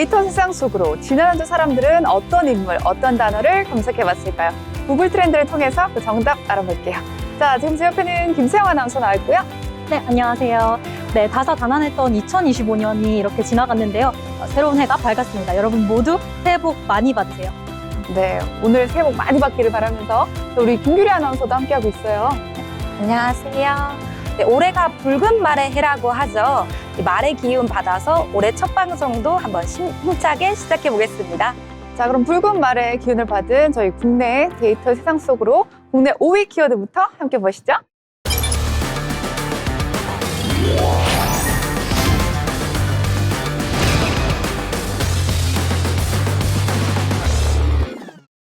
데이터 세상 속으로 지난 한 주 사람들은 어떤 인물, 어떤 단어를 검색해봤을까요? 구글 트렌드를 통해서 그 정답 알아볼게요. 자, 지금 제 옆에는 김세영 아나운서 나와 있고요. 네, 안녕하세요. 네, 다사다난했던 2025년이 이렇게 지나갔는데요. 새로운 해가 밝았습니다. 여러분 모두 새해 복 많이 받으세요. 네, 오늘 새해 복 많이 받기를 바라면서 우리 김규리 아나운서도 함께하고 있어요. 안녕하세요. 네, 올해가 붉은 말의 해라고 하죠. 이 말의 기운 받아서 올해 첫 방송도 한번 힘차게 시작해 보겠습니다. 자, 그럼 붉은 말의 기운을 받은 저희 국내 데이터 세상 속으로 국내 5위 키워드부터 함께 보시죠.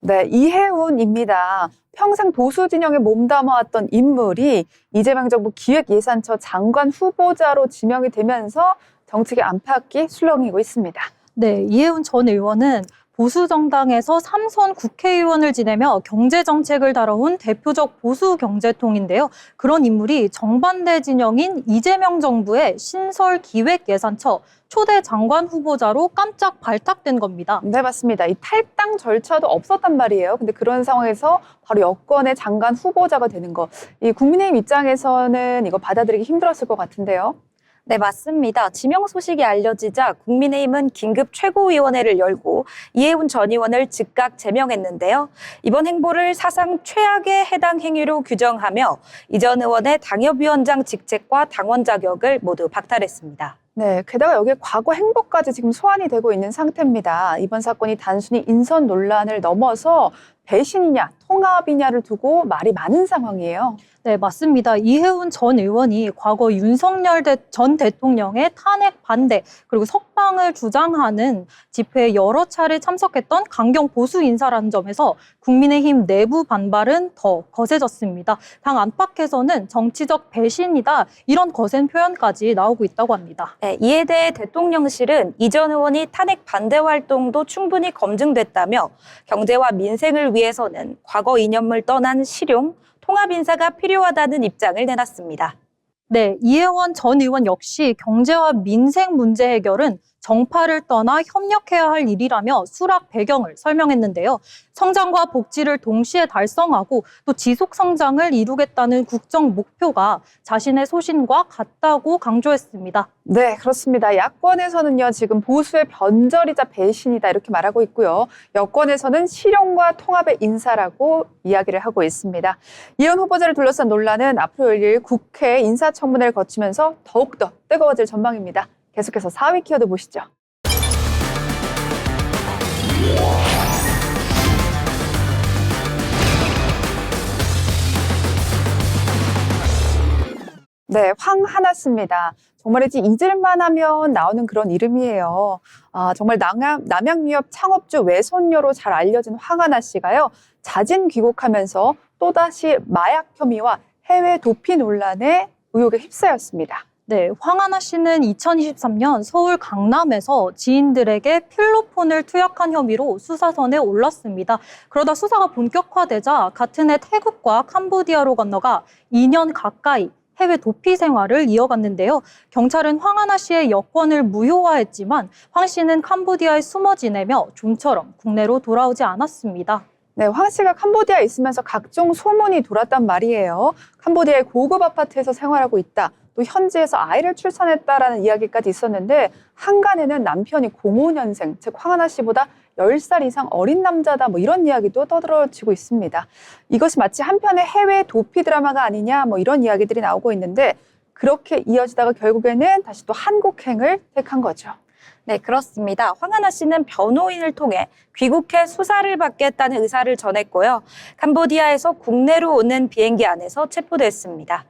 네, 이혜훈입니다. 평생 보수 진영에 몸담아왔던 인물이 이재명 정부 기획예산처 장관 후보자로 지명이 되면서 정책의 안팎이 술렁이고 있습니다. 네, 이혜훈 전 의원은 보수 정당에서 3선 국회의원을 지내며 경제 정책을 다뤄온 대표적 보수 경제통인데요. 그런 인물이 정반대 진영인 이재명 정부의 신설 기획예산처 초대 장관 후보자로 깜짝 발탁된 겁니다. 네, 맞습니다. 이 탈당 절차도 없었단 말이에요. 근데 그런 상황에서 바로 여권의 장관 후보자가 되는 거. 이 국민의힘 입장에서는 이거 받아들이기 힘들었을 것 같은데요. 네, 맞습니다. 지명 소식이 알려지자 국민의힘은 긴급 최고위원회를 열고 이혜훈 전 의원을 즉각 제명했는데요. 이번 행보를 사상 최악의 해당 행위로 규정하며 이 전 의원의 당협위원장 직책과 당원 자격을 모두 박탈했습니다. 네, 게다가 여기에 과거 행보까지 지금 소환이 되고 있는 상태입니다. 이번 사건이 단순히 인선 논란을 넘어서 배신이냐, 통합이냐를 두고 말이 많은 상황이에요. 네, 맞습니다. 이혜훈 전 의원이 과거 윤석열 전 대통령의 탄핵 반대 그리고 석방을 주장하는 집회에 여러 차례 참석했던 강경 보수 인사라는 점에서 국민의힘 내부 반발은 더 거세졌습니다. 당 안팎에서는 정치적 배신이다 이런 거센 표현까지 나오고 있다고 합니다. 네, 이에 대해 대통령실은 이 전 의원이 탄핵 반대 활동도 충분히 검증됐다며 경제와 민생을 위해서는 과거 이념을 떠난 실용, 통합 인사가 필요하다는 입장을 내놨습니다. 네, 이혜원 전 의원 역시 경제와 민생 문제 해결은 정파를 떠나 협력해야 할 일이라며 수락 배경을 설명했는데요. 성장과 복지를 동시에 달성하고 또 지속 성장을 이루겠다는 국정 목표가 자신의 소신과 같다고 강조했습니다. 네, 그렇습니다. 야권에서는요, 지금 보수의 변절이자 배신이다 이렇게 말하고 있고요. 여권에서는 실용과 통합의 인사라고 이야기를 하고 있습니다. 이현 후보자를 둘러싼 논란은 앞으로 열릴 국회 인사청문회를 거치면서 더욱더 뜨거워질 전망입니다. 계속해서 4위 키워드 보시죠. 네, 황하나씨입니다. 정말이지 잊을만 하면 나오는 그런 이름이에요. 정말 남양유업 창업주 외손녀로 잘 알려진 황하나 씨가요. 자진 귀국하면서 또다시 마약 혐의와 해외 도피 논란에 의혹에 휩싸였습니다. 네, 황하나 씨는 2023년 서울 강남에서 지인들에게 필로폰을 투약한 혐의로 수사선에 올랐습니다. 그러다 수사가 본격화되자 같은 해 태국과 캄보디아로 건너가 2년 가까이 해외 도피 생활을 이어갔는데요. 경찰은 황하나 씨의 여권을 무효화했지만 황 씨는 캄보디아에 숨어 지내며 좀처럼 국내로 돌아오지 않았습니다. 네, 황 씨가 캄보디아에 있으면서 각종 소문이 돌았단 말이에요. 캄보디아의 고급 아파트에서 생활하고 있다. 또 현지에서 아이를 출산했다라는 이야기까지 있었는데 한간에는 남편이 05년생, 즉 황하나 씨보다 10살 이상 어린 남자다 뭐 이런 이야기도 떠들어지고 있습니다. 이것이 마치 한편의 해외 도피 드라마가 아니냐 뭐 이런 이야기들이 나오고 있는데 그렇게 이어지다가 결국에는 다시 또 한국행을 택한 거죠. 네, 그렇습니다. 황하나 씨는 변호인을 통해 귀국해 수사를 받겠다는 의사를 전했고요. 캄보디아에서 국내로 오는 비행기 안에서 체포됐습니다.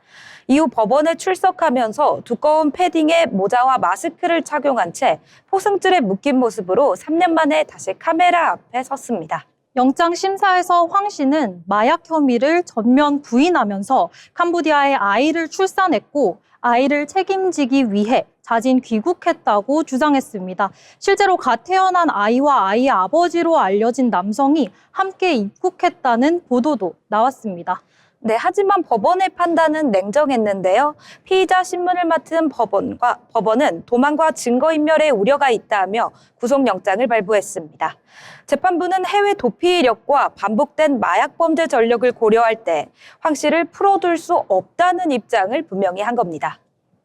이후 법원에 출석하면서 두꺼운 패딩에 모자와 마스크를 착용한 채 포승줄에 묶인 모습으로 3년 만에 다시 카메라 앞에 섰습니다. 영장 심사에서 황 씨는 마약 혐의를 전면 부인하면서 캄보디아에 아이를 출산했고 아이를 책임지기 위해 자진 귀국했다고 주장했습니다. 실제로 갓 태어난 아이와 아이의 아버지로 알려진 남성이 함께 입국했다는 보도도 나왔습니다. 네, 하지만 법원의 판단은 냉정했는데요. 피의자 신문을 맡은 법원은 도망과 증거인멸의 우려가 있다며 구속영장을 발부했습니다. 재판부는 해외 도피 이력과 반복된 마약 범죄 전력을 고려할 때 황 씨를 풀어둘 수 없다는 입장을 분명히 한 겁니다.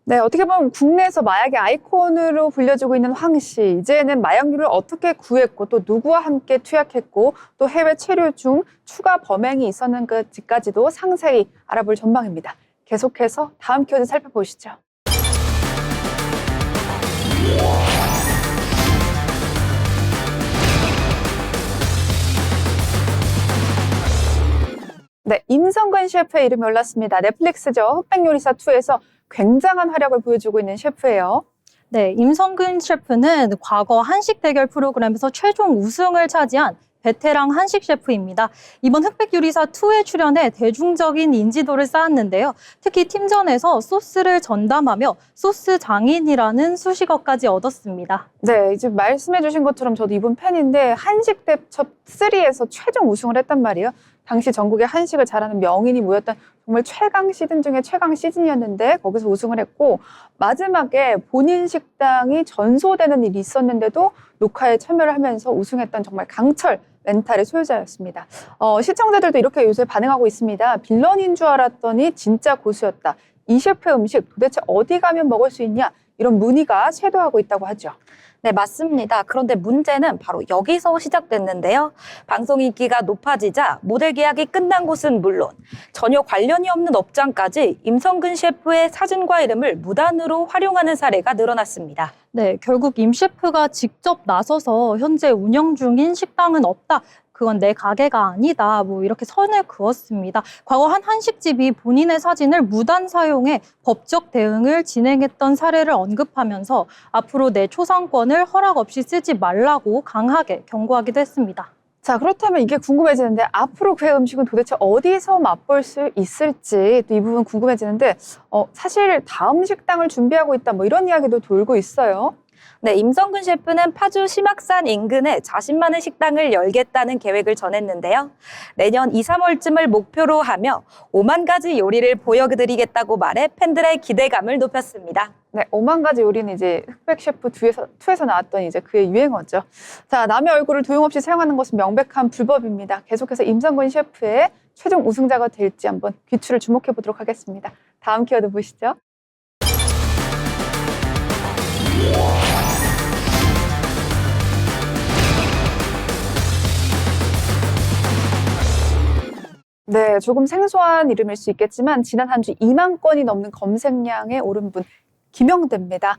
네, 어떻게 보면 국내에서 마약의 아이콘으로 불려지고 있는 황 씨. 이제는 마약류를 어떻게 구했고 또 누구와 함께 투약했고 또 해외 체류 중 추가 범행이 있었는지까지도 상세히 알아볼 전망입니다. 계속해서 다음 키워드 살펴보시죠. 네, 임성근 셰프의 이름이 올랐습니다. 넷플릭스죠. 흑백요리사2에서 굉장한 활약을 보여주고 있는 셰프예요. 네, 임성근 셰프는 과거 한식 대결 프로그램에서 최종 우승을 차지한 베테랑 한식 셰프입니다. 이번 흑백요리사2에 출연해 대중적인 인지도를 쌓았는데요. 특히 팀전에서 소스를 전담하며 소스 장인이라는 수식어까지 얻었습니다. 네, 이제 말씀해 주신 것처럼 저도 이분 팬인데 한식 대첩 3에서 최종 우승을 했단 말이에요. 당시 전국에 한식을 잘하는 명인이 모였던 정말 최강 시즌 중에 최강 시즌이었는데 거기서 우승을 했고 마지막에 본인 식당이 전소되는 일이 있었는데도 녹화에 참여를 하면서 우승했던 정말 강철 멘탈의 소유자였습니다. 시청자들도 이렇게 요새 반응하고 있습니다. 빌런인 줄 알았더니 진짜 고수였다. 이 셰프의 음식 도대체 어디 가면 먹을 수 있냐? 이런 문의가 쇄도하고 있다고 하죠. 네, 맞습니다. 그런데 문제는 바로 여기서 시작됐는데요. 방송 인기가 높아지자 모델 계약이 끝난 곳은 물론 전혀 관련이 없는 업장까지 임성근 셰프의 사진과 이름을 무단으로 활용하는 사례가 늘어났습니다. 네, 결국 임 셰프가 직접 나서서 현재 운영 중인 식당은 없다. 그건 내 가게가 아니다. 뭐 이렇게 선을 그었습니다. 과거 한 한식집이 본인의 사진을 무단 사용해 법적 대응을 진행했던 사례를 언급하면서 앞으로 내 초상권을 허락 없이 쓰지 말라고 강하게 경고하기도 했습니다. 자, 그렇다면 이게 궁금해지는데 앞으로 그의 음식은 도대체 어디서 맛볼 수 있을지 또 이 부분 궁금해지는데 사실 다음 식당을 준비하고 있다 뭐 이런 이야기도 돌고 있어요. 네, 임성근 셰프는 파주 심악산 인근에 자신만의 식당을 열겠다는 계획을 전했는데요. 내년 2, 3월쯤을 목표로 하며 5만 가지 요리를 보여드리겠다고 말해 팬들의 기대감을 높였습니다. 네, 5만 가지 요리는 이제 흑백 셰프 2에서 나왔던 이제 그의 유행어죠. 자, 남의 얼굴을 도용없이 사용하는 것은 명백한 불법입니다. 계속해서 임성근 셰프의 최종 우승자가 될지 한번 귀추를 주목해 보도록 하겠습니다. 다음 키워드 보시죠. 네, 조금 생소한 이름일 수 있겠지만 지난 한 주 2만 건이 넘는 검색량에 오른 분 김영대입니다.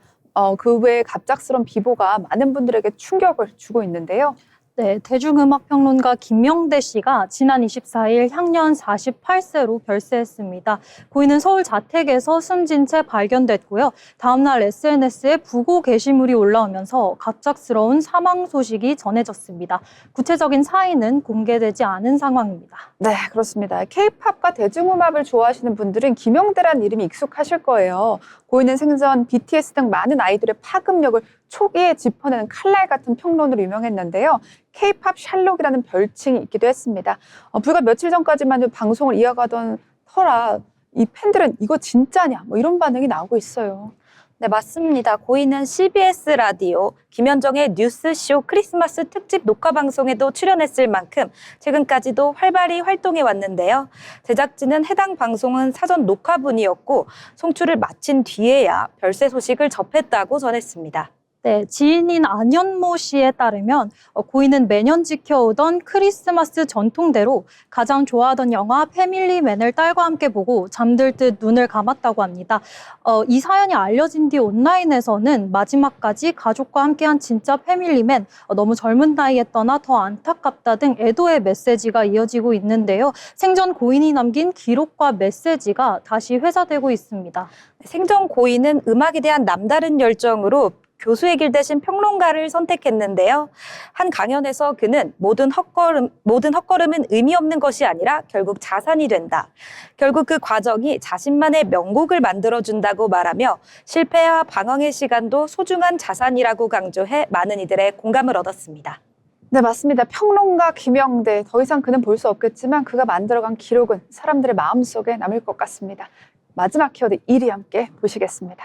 그 외에 갑작스러운 비보가 많은 분들에게 충격을 주고 있는데요. 네, 대중음악평론가 김영대 씨가 지난 24일 향년 48세로 별세했습니다. 고인은 서울 자택에서 숨진 채 발견됐고요. 다음날 SNS에 부고 게시물이 올라오면서 갑작스러운 사망 소식이 전해졌습니다. 구체적인 사인은 공개되지 않은 상황입니다. 네, 그렇습니다. K-팝과 대중음악을 좋아하시는 분들은 김영대라는 이름이 익숙하실 거예요. 고인은 생전 BTS 등 많은 아이돌의 파급력을 초기에 짚어내는 칼날 같은 평론으로 유명했는데요. K-팝 샬록이라는 별칭이 있기도 했습니다. 불과 며칠 전까지만 해도 방송을 이어가던 터라 이 팬들은 이거 진짜냐 뭐 이런 반응이 나오고 있어요. 네, 맞습니다. 고인은 CBS 라디오 김현정의 뉴스쇼 크리스마스 특집 녹화 방송에도 출연했을 만큼 최근까지도 활발히 활동해 왔는데요. 제작진은 해당 방송은 사전 녹화분이었고 송출을 마친 뒤에야 별세 소식을 접했다고 전했습니다. 네, 지인인 안현모 씨에 따르면 고인은 매년 지켜오던 크리스마스 전통대로 가장 좋아하던 영화 패밀리맨을 딸과 함께 보고 잠들 듯 눈을 감았다고 합니다. 이 사연이 알려진 뒤 온라인에서는 마지막까지 가족과 함께한 진짜 패밀리맨, 너무 젊은 나이에 떠나 더 안타깝다 등 애도의 메시지가 이어지고 있는데요. 생전 고인이 남긴 기록과 메시지가 다시 회자되고 있습니다. 생전 고인은 음악에 대한 남다른 열정으로 교수의 길 대신 평론가를 선택했는데요. 한 강연에서 그는 모든 헛걸음은 의미 없는 것이 아니라 결국 자산이 된다. 결국 그 과정이 자신만의 명곡을 만들어준다고 말하며 실패와 방황의 시간도 소중한 자산이라고 강조해 많은 이들의 공감을 얻었습니다. 네, 맞습니다. 평론가 김영대. 더 이상 그는 볼 수 없겠지만 그가 만들어간 기록은 사람들의 마음속에 남을 것 같습니다. 마지막 키워드 1위 함께 보시겠습니다.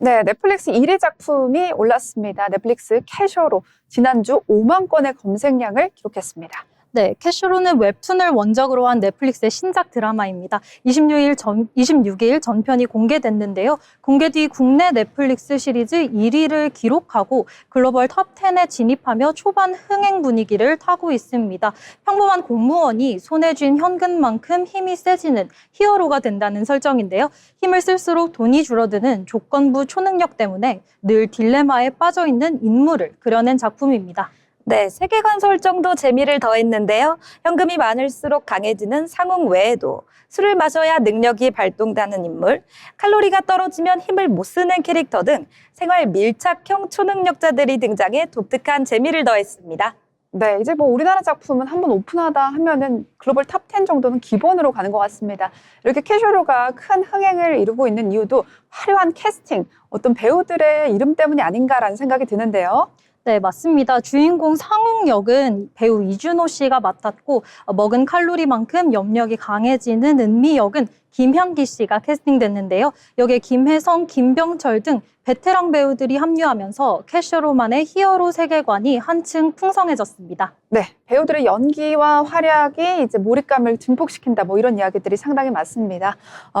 네, 넷플릭스 1위 작품이 올랐습니다. 넷플릭스 캐셔로 지난주 5만 건의 검색량을 기록했습니다. 네, 캐셔로는 웹툰을 원작으로 한 넷플릭스의 신작 드라마입니다. 26일 전편이 공개됐는데요. 공개 뒤 국내 넷플릭스 시리즈 1위를 기록하고 글로벌 탑 10에 진입하며 초반 흥행 분위기를 타고 있습니다. 평범한 공무원이 손에 쥔 현금만큼 힘이 세지는 히어로가 된다는 설정인데요. 힘을 쓸수록 돈이 줄어드는 조건부 초능력 때문에 늘 딜레마에 빠져 있는 인물을 그려낸 작품입니다. 네, 세계관 설정도 재미를 더했는데요. 현금이 많을수록 강해지는 상황 외에도 술을 마셔야 능력이 발동되는 인물, 칼로리가 떨어지면 힘을 못 쓰는 캐릭터 등 생활 밀착형 초능력자들이 등장해 독특한 재미를 더했습니다. 네, 이제 뭐 우리나라 작품은 한번 오픈하다 하면은 글로벌 탑 10 정도는 기본으로 가는 것 같습니다. 이렇게 캐셔로가 큰 흥행을 이루고 있는 이유도 화려한 캐스팅, 어떤 배우들의 이름 때문이 아닌가라는 생각이 드는데요. 네, 맞습니다. 주인공 상웅 역은 배우 이준호 씨가 맡았고 먹은 칼로리만큼 염력이 강해지는 은미 역은 김향기 씨가 캐스팅됐는데요. 여기에 김혜성, 김병철 등 베테랑 배우들이 합류하면서 캐셔로만의 히어로 세계관이 한층 풍성해졌습니다. 네, 배우들의 연기와 활약이 이제 몰입감을 증폭시킨다, 뭐 이런 이야기들이 상당히 많습니다.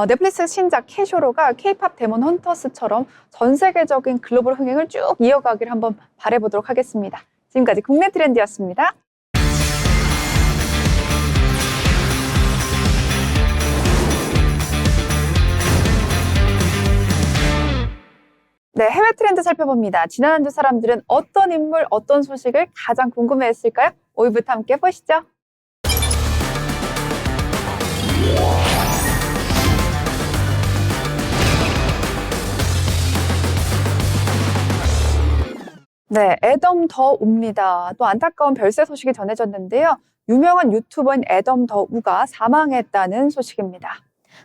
넷플릭스 신작 캐셔로가 K-팝 데몬 헌터스처럼 전 세계적인 글로벌 흥행을 쭉 이어가기를 한번 바라보도록 하겠습니다. 지금까지 국내 트렌드였습니다. 네, 해외 트렌드 살펴봅니다. 지난 한 주 사람들은 어떤 인물, 어떤 소식을 가장 궁금해했을까요? 5위부터 함께 보시죠. 네, 애덤 더 우입니다. 또 안타까운 별세 소식이 전해졌는데요. 유명한 유튜버인 애덤 더 우가 사망했다는 소식입니다.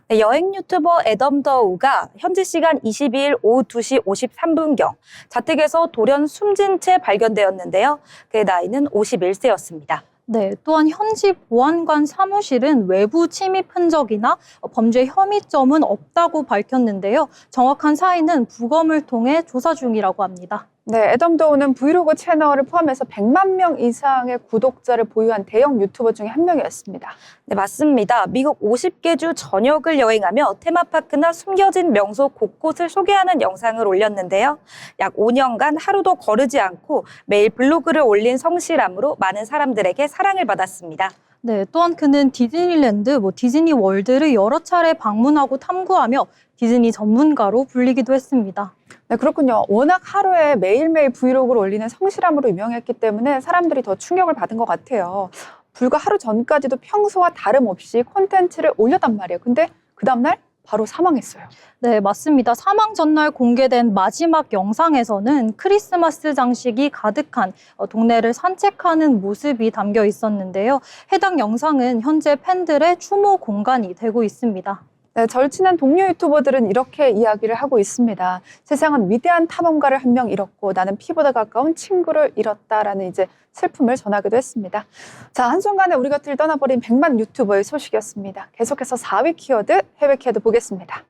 네, 여행 유튜버 애덤 더 우가 현지 시간 22일 오후 2시 53분경 자택에서 돌연 숨진 채 발견되었는데요. 그의 나이는 51세였습니다. 네, 또한 현지 보안관 사무실은 외부 침입 흔적이나 범죄 혐의점은 없다고 밝혔는데요. 정확한 사인은 부검을 통해 조사 중이라고 합니다. 네, 애덤 더 우는 브이로그 채널을 포함해서 100만 명 이상의 구독자를 보유한 대형 유튜버 중에 한 명이었습니다. 네, 맞습니다. 미국 50개 주 전역을 여행하며 테마파크나 숨겨진 명소 곳곳을 소개하는 영상을 올렸는데요. 약 5년간 하루도 거르지 않고 매일 블로그를 올린 성실함으로 많은 사람들에게 사랑을 받았습니다. 네, 또한 그는 디즈니랜드, 디즈니 월드를 여러 차례 방문하고 탐구하며 디즈니 전문가로 불리기도 했습니다. 네, 그렇군요. 워낙 하루에 매일매일 브이로그를 올리는 성실함으로 유명했기 때문에 사람들이 더 충격을 받은 것 같아요. 불과 하루 전까지도 평소와 다름없이 콘텐츠를 올렸단 말이에요. 근데 그 다음날 바로 사망했어요. 네, 맞습니다. 사망 전날 공개된 마지막 영상에서는 크리스마스 장식이 가득한 동네를 산책하는 모습이 담겨 있었는데요. 해당 영상은 현재 팬들의 추모 공간이 되고 있습니다. 네, 절친한 동료 유튜버들은 이렇게 이야기를 하고 있습니다. 세상은 위대한 탐험가를 한 명 잃었고 나는 피보다 가까운 친구를 잃었다라는 이제 슬픔을 전하기도 했습니다. 자, 한순간에 우리 곁을 떠나버린 100만 유튜버의 소식이었습니다. 계속해서 4위 키워드, 해외 키워드 보겠습니다.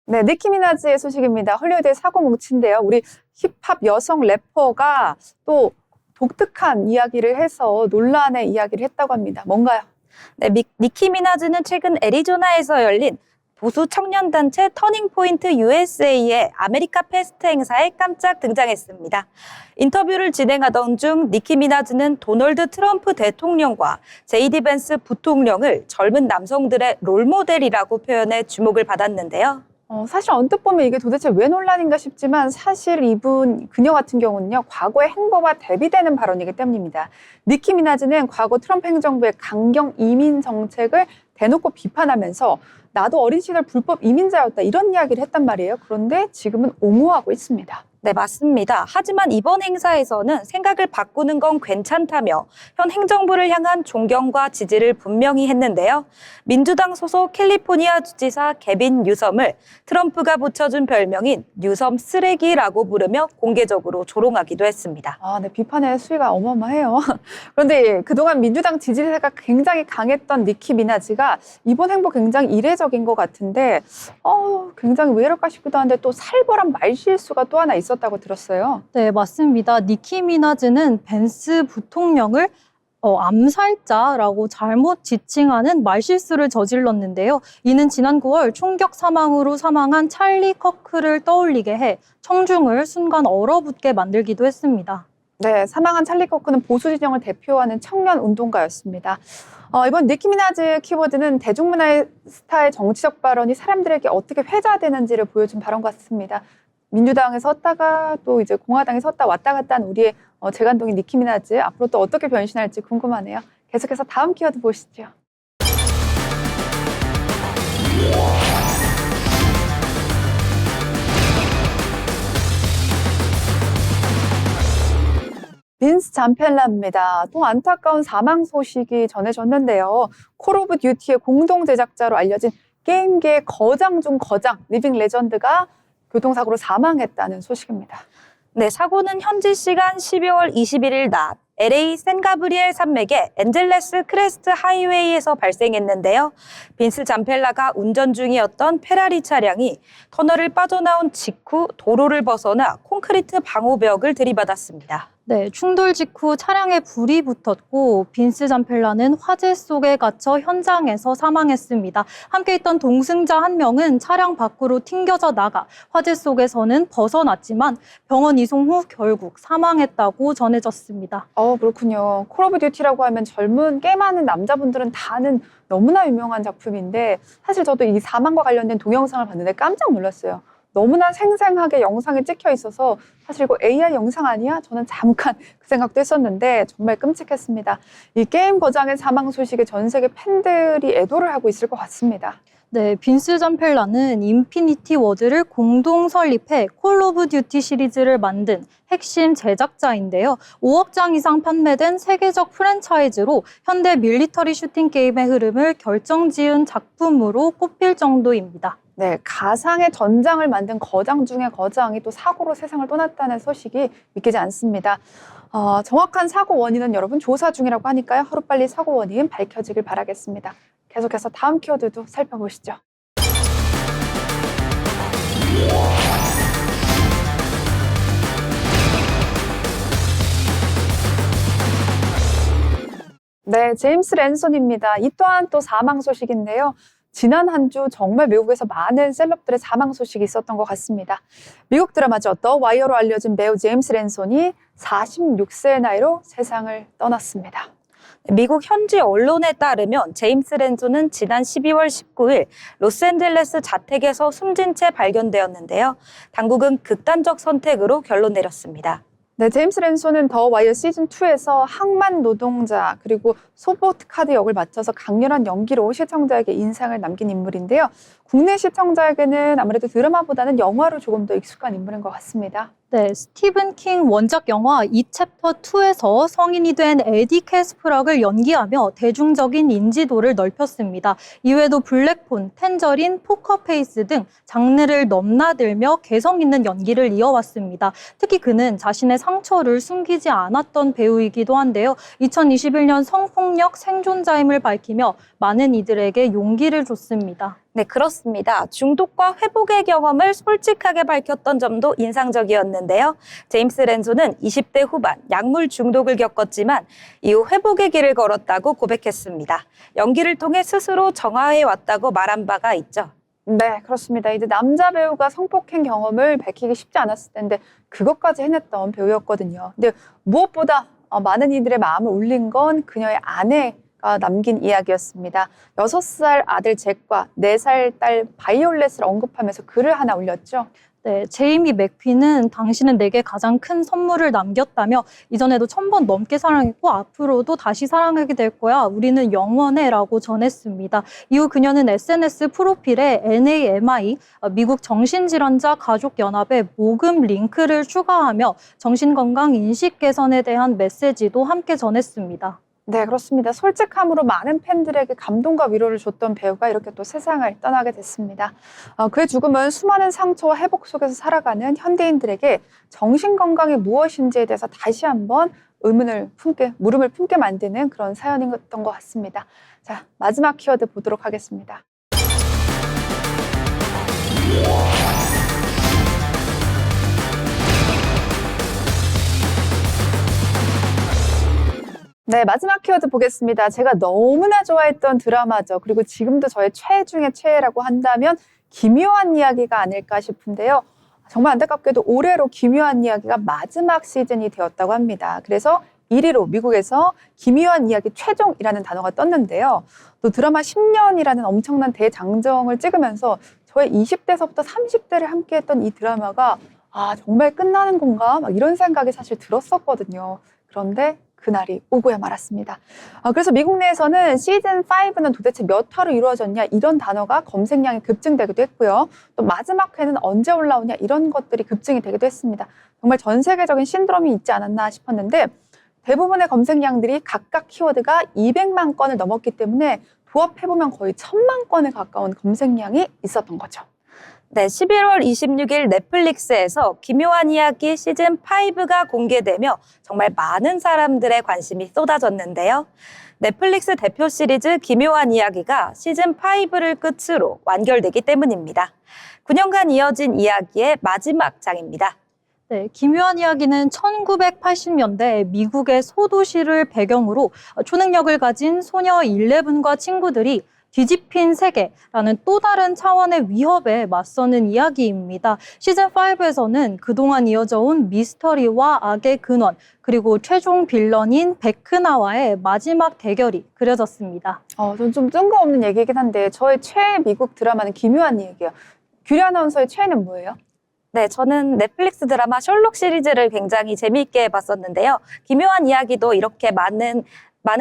네, 니키 미나즈의 소식입니다. 헐리우드의 사고 뭉치인데요. 우리 힙합 여성 래퍼가 또 독특한 이야기를 해서 논란의 이야기를 했다고 합니다. 뭔가요? 네, 니키 미나즈는 최근 애리조나에서 열린 보수 청년단체 터닝포인트 USA의 아메리카 페스트 행사에 깜짝 등장했습니다. 인터뷰를 진행하던 중 니키 미나즈는 도널드 트럼프 대통령과 제이디 벤스 부통령을 젊은 남성들의 롤모델이라고 표현해 주목을 받았는데요. 사실 언뜻 보면 이게 도대체 왜 논란인가 싶지만 사실 그녀 같은 경우는요, 과거의 행보와 대비되는 발언이기 때문입니다. 니키 미나즈는 과거 트럼프 행정부의 강경 이민 정책을 대놓고 비판하면서 나도 어린 시절 불법 이민자였다 이런 이야기를 했단 말이에요. 그런데 지금은 옹호하고 있습니다. 네, 맞습니다. 하지만 이번 행사에서는 생각을 바꾸는 건 괜찮다며 현 행정부를 향한 존경과 지지를 분명히 했는데요. 민주당 소속 캘리포니아 주지사 개빈 뉴섬을 트럼프가 붙여준 별명인 뉴섬 쓰레기라고 부르며 공개적으로 조롱하기도 했습니다. 네, 비판의 수위가 어마어마해요. 그런데 그동안 민주당 지지세가 굉장히 강했던 니키 미나지가 이번 행보 굉장히 이례적인 것 같은데 굉장히 왜 이럴까 싶기도 한데 또 살벌한 말실수가 또 하나 있었다고 들었어요. 네, 맞습니다. 니키 미나즈는 벤스 부통령을 암살자라고 잘못 지칭하는 말실수를 저질렀는데요. 이는 지난 9월 총격 사망으로 사망한 찰리 커크를 떠올리게 해 청중을 순간 얼어붙게 만들기도 했습니다. 네, 사망한 찰리 커크는 보수 진영을 대표하는 청년 운동가였습니다. 이번 니키 미나즈 키워드는 대중문화의 스타의 정치적 발언이 사람들에게 어떻게 회자되는지를 보여준 발언 같습니다. 민주당에 섰다가 또 이제 공화당에 섰다 왔다 갔다 한 우리의 재간동인 니키 미나즈 앞으로 또 어떻게 변신할지 궁금하네요. 계속해서 다음 키워드 보시죠. 빈스 잠펠라입니다. 또 안타까운 사망 소식이 전해졌는데요. 콜 오브 듀티의 공동 제작자로 알려진 게임계의 거장 중 거장, 리빙 레전드가 교통사고로 사망했다는 소식입니다. 네, 사고는 현지 시간 12월 21일 낮 LA 샌가브리엘 산맥의 엔젤레스 크레스트 하이웨이에서 발생했는데요. 빈스 잠펠라가 운전 중이었던 페라리 차량이 터널을 빠져나온 직후 도로를 벗어나 콘크리트 방호벽을 들이받았습니다. 네, 충돌 직후 차량에 불이 붙었고 빈스 잠펠라는 화재 속에 갇혀 현장에서 사망했습니다. 함께 있던 동승자 한 명은 차량 밖으로 튕겨져 나가 화재 속에서는 벗어났지만 병원 이송 후 결국 사망했다고 전해졌습니다. 그렇군요. 콜 오브 듀티라고 하면 젊은 게임하는 남자분들은 다 아는 너무나 유명한 작품인데 사실 저도 이 사망과 관련된 동영상을 봤는데 깜짝 놀랐어요. 너무나 생생하게 영상에 찍혀 있어서 사실 이거 AI 영상 아니야? 저는 잠깐 그 생각도 했었는데 정말 끔찍했습니다. 이 게임 거장의 사망 소식에 전 세계 팬들이 애도를 하고 있을 것 같습니다. 네, 빈스 잠펠라는 인피니티 워드를 공동 설립해 콜 오브 듀티 시리즈를 만든 핵심 제작자인데요. 5억 장 이상 판매된 세계적 프랜차이즈로 현대 밀리터리 슈팅 게임의 흐름을 결정지은 작품으로 꼽힐 정도입니다. 네, 가상의 전장을 만든 거장 중의 거장이 또 사고로 세상을 떠났다는 소식이 믿기지 않습니다. 정확한 사고 원인은 여러분 조사 중이라고 하니까요. 하루빨리 사고 원인 밝혀지길 바라겠습니다. 계속해서 다음 키워드도 살펴보시죠. 네, 제임스 랜손입니다. 이 또한 또 사망 소식인데요. 지난 한 주 정말 미국에서 많은 셀럽들의 사망 소식이 있었던 것 같습니다. 미국 드라마죠. 더 와이어로 알려진 배우 제임스 랜손이 46세의 나이로 세상을 떠났습니다. 미국 현지 언론에 따르면 제임스 랜손은 지난 12월 19일 로스앤젤레스 자택에서 숨진 채 발견되었는데요. 당국은 극단적 선택으로 결론 내렸습니다. 네, 제임스 랜손은 더 와이어 시즌2에서 항만 노동자 그리고 소보트 카드 역을 맡아서 강렬한 연기로 시청자에게 인상을 남긴 인물인데요. 국내 시청자에게는 아무래도 드라마보다는 영화로 조금 더 익숙한 인물인 것 같습니다. 네, 스티븐 킹 원작 영화 이 챕터 2에서 성인이 된 에디 캐스프락을 연기하며 대중적인 인지도를 넓혔습니다. 이외에도 블랙폰, 텐저린, 포커페이스 등 장르를 넘나들며 개성 있는 연기를 이어왔습니다. 특히 그는 자신의 상처를 숨기지 않았던 배우이기도 한데요. 2021년 성폭력 생존자임을 밝히며 많은 이들에게 용기를 줬습니다. 네, 그렇습니다. 중독과 회복의 경험을 솔직하게 밝혔던 점도 인상적이었는데요. 제임스 랜손은 20대 후반 약물 중독을 겪었지만 이후 회복의 길을 걸었다고 고백했습니다. 연기를 통해 스스로 정화해 왔다고 말한 바가 있죠. 네, 그렇습니다. 이제 남자 배우가 성폭행 경험을 밝히기 쉽지 않았을 텐데 그것까지 해냈던 배우였거든요. 근데 무엇보다 많은 이들의 마음을 울린 건 그녀의 아내가 남긴 이야기였습니다. 6살 아들 잭과 4살 딸 바이올렛을 언급하면서 글을 하나 올렸죠. 네, 제이미 맥피는 당신은 내게 가장 큰 선물을 남겼다며 이전에도 1000번 넘게 사랑했고 앞으로도 다시 사랑하게 될 거야. 우리는 영원해 라고 전했습니다. 이후 그녀는 SNS 프로필에 NAMI, 미국 정신질환자 가족연합의 모금 링크를 추가하며 정신건강 인식 개선에 대한 메시지도 함께 전했습니다. 네, 그렇습니다. 솔직함으로 많은 팬들에게 감동과 위로를 줬던 배우가 이렇게 또 세상을 떠나게 됐습니다. 그의 죽음은 수많은 상처와 회복 속에서 살아가는 현대인들에게 정신건강이 무엇인지에 대해서 다시 한번 물음을 품게 만드는 그런 사연이었던 것 같습니다. 자, 마지막 키워드 보도록 하겠습니다. 네, 마지막 키워드 보겠습니다. 제가 너무나 좋아했던 드라마죠. 그리고 지금도 저의 최애 중에 최애라고 한다면 기묘한 이야기가 아닐까 싶은데요. 정말 안타깝게도 올해로 기묘한 이야기가 마지막 시즌이 되었다고 합니다. 그래서 1위로 미국에서 기묘한 이야기 최종이라는 단어가 떴는데요. 또 드라마 10년이라는 엄청난 대장정을 찍으면서 저의 20대서부터 30대를 함께했던 이 드라마가 정말 끝나는 건가? 막 이런 생각이 사실 들었었거든요. 그런데 그날이 오고야 말았습니다. 그래서 미국 내에서는 시즌 5는 도대체 몇 화로 이루어졌냐 이런 단어가 검색량이 급증되기도 했고요. 또 마지막 회는 언제 올라오냐 이런 것들이 급증이 되기도 했습니다. 정말 전 세계적인 신드롬이 있지 않았나 싶었는데 대부분의 검색량들이 각각 키워드가 200만 건을 넘었기 때문에 도합해보면 거의 1000만 건에 가까운 검색량이 있었던 거죠. 네, 11월 26일 넷플릭스에서 기묘한 이야기 시즌5가 공개되며 정말 많은 사람들의 관심이 쏟아졌는데요. 넷플릭스 대표 시리즈 기묘한 이야기가 시즌5를 끝으로 완결되기 때문입니다. 9년간 이어진 이야기의 마지막 장입니다. 네, 기묘한 이야기는 1980년대 미국의 소도시를 배경으로 초능력을 가진 소녀 11과 친구들이 뒤집힌 세계라는 또 다른 차원의 위협에 맞서는 이야기입니다. 시즌5에서는 그동안 이어져 온 미스터리와 악의 근원, 그리고 최종 빌런인 베크나와의 마지막 대결이 그려졌습니다. 전 좀 뜬금없는 얘기이긴 한데 저의 최애 미국 드라마는 기묘한 이야기예요. 규리 아나운서의 최애는 뭐예요? 네, 저는 넷플릭스 드라마 셜록 시리즈를 굉장히 재미있게 봤었는데요. 기묘한 이야기도 이렇게 많은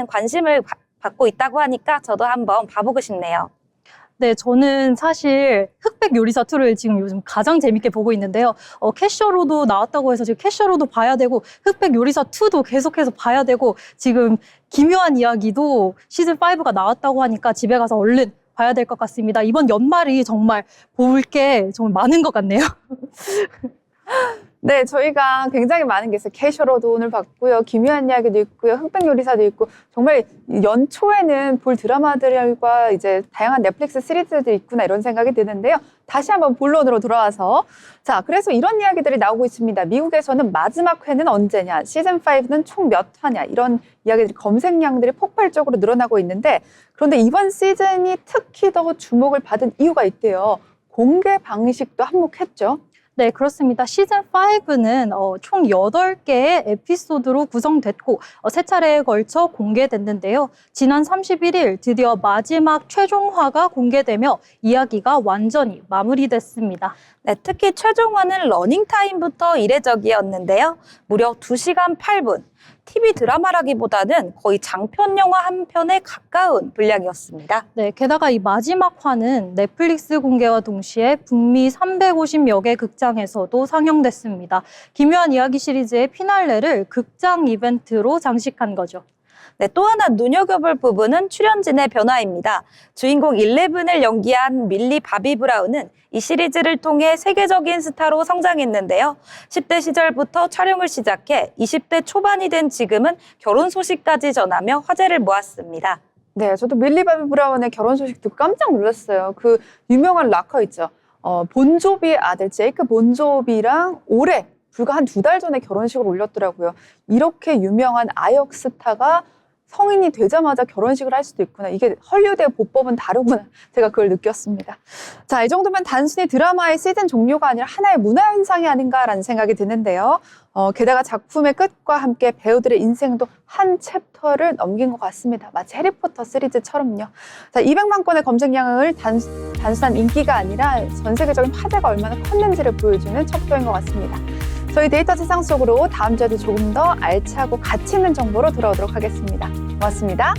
관심을 받고 있다고 하니까 저도 한번 봐보고 싶네요. 네, 저는 사실 흑백 요리사 2를 지금 요즘 가장 재밌게 보고 있는데요. 캐셔로도 나왔다고 해서 지금 캐셔로도 봐야 되고 흑백 요리사 2도 계속해서 봐야 되고 지금 기묘한 이야기도 시즌 5가 나왔다고 하니까 집에 가서 얼른 봐야 될 것 같습니다. 이번 연말이 정말 볼 게 정말 많은 것 같네요. 네, 저희가 굉장히 많은 게 있어요. 캐셔로도 오늘 봤고요. 기묘한 이야기도 있고요. 흑백 요리사도 있고 정말 연초에는 볼 드라마들과 이제 다양한 넷플릭스 시리즈도 있구나 이런 생각이 드는데요. 다시 한번 본론으로 돌아와서 그래서 이런 이야기들이 나오고 있습니다. 미국에서는 마지막 회는 언제냐, 시즌 5는 총 몇 화냐 이런 이야기들이 검색량들이 폭발적으로 늘어나고 있는데 그런데 이번 시즌이 특히 더 주목을 받은 이유가 있대요. 공개 방식도 한몫했죠. 네, 그렇습니다. 시즌5는 총 8개의 에피소드로 구성됐고 세 차례에 걸쳐 공개됐는데요. 지난 31일 드디어 마지막 최종화가 공개되며 이야기가 완전히 마무리됐습니다. 네, 특히 최종화는 러닝타임부터 이례적이었는데요. 무려 2시간 8분. TV 드라마라기보다는 거의 장편 영화 한 편에 가까운 분량이었습니다. 네, 게다가 이 마지막 화는 넷플릭스 공개와 동시에 북미 350여 개 극장에서도 상영됐습니다. 기묘한 이야기 시리즈의 피날레를 극장 이벤트로 장식한 거죠. 네, 또 하나 눈여겨볼 부분은 출연진의 변화입니다. 주인공 11을 연기한 밀리 바비 브라운은 이 시리즈를 통해 세계적인 스타로 성장했는데요. 10대 시절부터 촬영을 시작해 20대 초반이 된 지금은 결혼 소식까지 전하며 화제를 모았습니다. 네, 저도 밀리 바비 브라운의 결혼 소식 듣고 깜짝 놀랐어요. 그 유명한 락커 있죠. 본조비의 아들 제이크 본조비랑 올해 불과 한 2달 전에 결혼식을 올렸더라고요. 이렇게 유명한 아역 스타가 성인이 되자마자 결혼식을 할 수도 있구나. 이게 헐리우드의 보법은 다르구나. 제가 그걸 느꼈습니다. 자, 이 정도면 단순히 드라마의 시즌 종료가 아니라 하나의 문화현상이 아닌가라는 생각이 드는데요. 게다가 작품의 끝과 함께 배우들의 인생도 한 챕터를 넘긴 것 같습니다. 마치 해리포터 시리즈처럼요. 자, 200만 건의 검색량을 단순한 인기가 아니라 전 세계적인 화제가 얼마나 컸는지를 보여주는 첩보인 것 같습니다. 저희 데이터 세상 속으로 다음 주에도 조금 더 알차고 가치 있는 정보로 돌아오도록 하겠습니다. 고맙습니다.